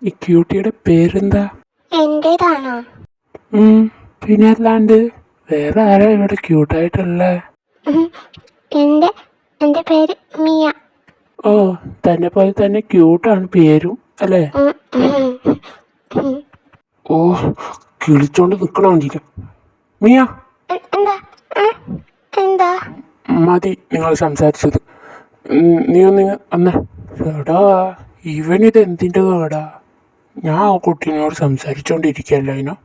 ഈ ക്യൂട്ടിയുടെ പേരെന്താ? എന്റേതാണോ? പിന്നെ അല്ലാണ്ട് വേറെ ആരാ ഇവിടെ ക്യൂട്ടായിട്ടുള്ള? എന്റെ പേര് മിയ. ഓ, തന്നെ പോലെ തന്നെ ക്യൂട്ടാണ് പേരും അല്ലേ? ഓ, കിളിച്ചോണ്ട് നിക്കണോണ്ടില്ല. മിയ, എന്താ മതി നിങ്ങൾ സംസാരിച്ചത്. നീ ഒന്ന് എടാ, ഇവനിത് എന്തിൻ്റെ കേടാ? ഞാൻ ആ കുട്ടീനോട് സംസാരിച്ചോണ്ടിരിക്കല്ലോ അതിനോ.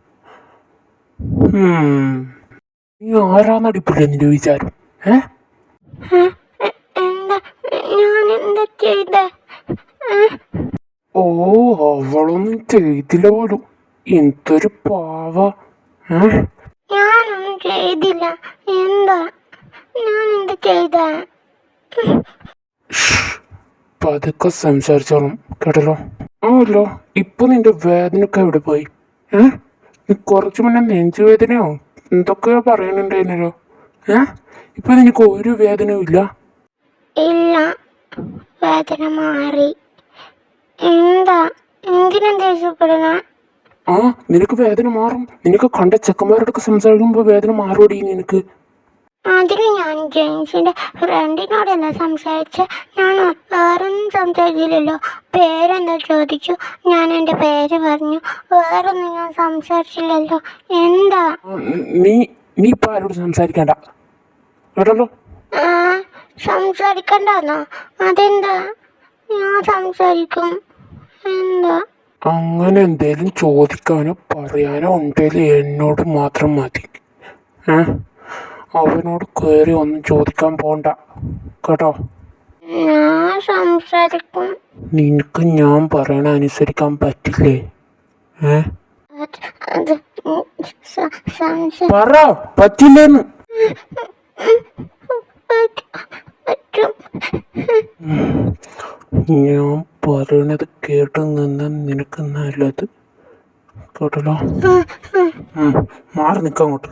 നീ ആരാന്നടിപ്പില്ല നിന്റെ വിചാരം? ഓ, അവളൊന്നും ചെയ്തില്ല പോലും. എന്തൊരു പാവ. ഞാനൊന്നും ചെയ്തില്ല. എന്താ ഞാൻ എന്ത് ചെയ്ത? പതുക്കെ സംസാരിച്ചോളും കേട്ടല്ലോ. ആണല്ലോ, ഇപ്പൊ നിന്റെ വേദനയൊക്കെ എവിടെ പോയി? നീ കുറച്ചു മുന്നേ നെഞ്ചുവേദനയോ എന്തൊക്കെയോ പറയുന്നുണ്ടായിരുന്നല്ലോ. ഇപ്പൊ നിനക്ക് ഒരു വേദനയും ഇല്ല? ഇല്ല, വേദന മാറി. എന്താ എന്തിനാ ദേഷ്യപ്പെടുന്ന? നിനക്ക് വേദന മാറും. നിനക്ക് കണ്ട ചെക്കന്മാരോടൊക്കെ സംസാരിക്കുമ്പോ വേദന മാറുമടി നിനക്ക്. അതിന് ഞാൻ ജെയിംസിന്റെ ഫ്രണ്ടിനോടല്ല സംസാരിച്ച. ഞാൻ വേറൊന്നും സംസാരിച്ചില്ലല്ലോ. പേരെന്താ ചോദിച്ചു, ഞാൻ എൻ്റെ പേര് പറഞ്ഞു. വേറൊന്നും ഞാൻ സംസാരിച്ചില്ലല്ലോ. എന്താ? നീ ഇപ്പൊ ആരോട് സംസാരിക്കണ്ട കേട്ടല്ലോ. സംസാരിക്കണ്ടെന്നോ? അതെന്താ? ഞാൻ സംസാരിക്കും. എന്താ? അങ്ങനെ എന്തേലും ചോദിക്കാനോ പറയാനോ ഉണ്ടെങ്കിൽ എന്നോട് മാത്രം മതി. അവനോട് കയറി ഒന്നും ചോദിക്കാൻ പോണ്ട കേട്ടോ. ഞാൻ സംസാരിക്കും. നിനക്ക് ഞാൻ പറയണ അനുസരിക്കാൻ പറ്റില്ലേ? പറ, പറ്റില്ലേന്ന്. ഞാൻ പറയണത് കേട്ട് നിന്ന് നിനക്ക് നല്ലത് കേട്ടല്ലോ. മാറി നിൽക്കാം അങ്ങോട്ട്.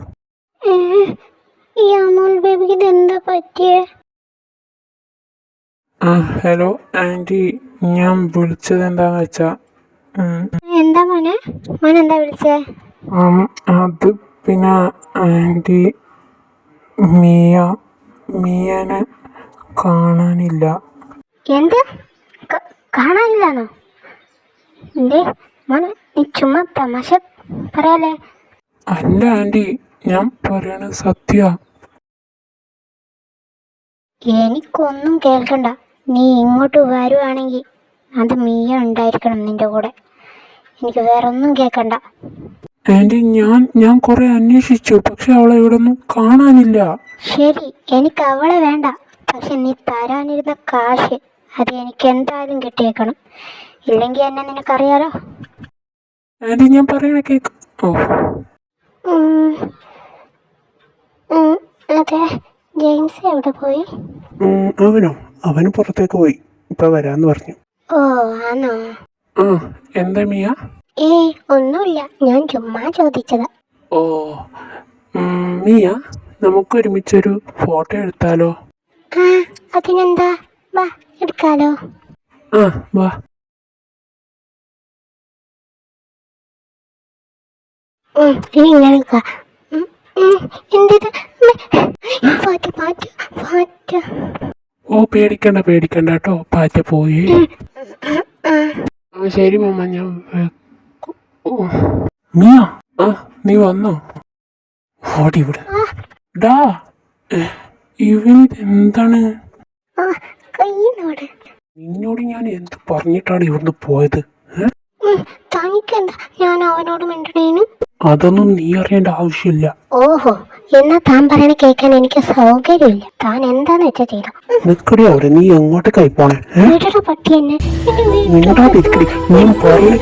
ഈ അമൂൽ ബേബിക്ക് ഇതെന്താ പറ്റിയേ? ഹലോ ആൻറ്റി, ഞാൻ വിളിച്ചത് എന്താന്ന് വെച്ചാ. എന്താ മോനെ എന്താ വിളിച്ചേ? അത് പിന്നെ ആൻറ്റി, മിയനെ കാണാനില്ല. എന്ത് കാണാനില്ലാന്നോ? എന്തേ മോനെ, നീ ചുമ്മാ തമാശ പറയാലേ? അല്ല ആൻറ്റി, ഞാൻ പറയണത് സത്യ. എനിക്കൊന്നും കേൾക്കണ്ട. നീ ഇങ്ങോട്ട് വരുവാണെങ്കിൽ അത് മിയ ഉണ്ടായിരിക്കണം നിന്റെ കൂടെ. എനിക്ക് വേറൊന്നും കേൾക്കണ്ട. ആൻറ്റി, ഞാൻ കുറെ അന്വേഷിച്ചു, പക്ഷെ അവളെ ഇവിടെ ഒന്നും കാണാനില്ല. ശരി, എനിക്ക് അവളെ വേണ്ട. പക്ഷെ നീ തരാനിരുന്ന കാശ് അത് എനിക്ക് എന്തായാലും കിട്ടിയേക്കണം. ഇല്ലെങ്കിൽ എന്നെ നിനക്കറിയാലോ. ആൻറ്റി, ഞാൻ പറയണ കേക്ക്. അതെ, ജെയിംസ് എവിടെ പോയി? അവന് പുറത്തേക്ക് പോയി. ഇപ്പൊ വരാന്ന് പറഞ്ഞു. ഓ, ആണോ? എന്താ മിയ? ഒന്നുമില്ല, ഞാൻ ചുമ്മാ ചോദിച്ചതാ. ഓ, മിയ, നമുക്ക് ഒരുമിച്ചൊരു ഫോട്ടോ എടുത്താലോ? അതിനെന്താ, വാ എടുക്കാലോ. വാ. ഇനി ഇങ്ങനെ ഓ, പേടിക്കണ്ട കേട്ടോ, പാറ്റ പോയി. ശരി മമ്മ, ഞാൻ മിയ, നീ വന്നോ? ഓടി ഇവിടെ. ഡാ, ഇവനിത് എന്താണ്? നിന്നോട് ഞാൻ എന്ത് പറഞ്ഞിട്ടാണ് ഇവിടുന്ന് പോയത്? തനിക്കെന്താ ഞാൻ അവനോട് മിണ്ടണേനു? അതൊന്നും നീ അറിയേണ്ട ആവശ്യമില്ല. ഓഹോ, എന്നാ താൻ പറയണ കേൾക്കാൻ എനിക്ക് സൗകര്യമില്ല. താൻ എന്താന്ന് വെച്ചാ ചെയ്തോ. നിക്കടി അവിടെ, നീ എങ്ങോട്ട് കൈ പോണേ? പട്ടി എന്നെ നീ പറയണ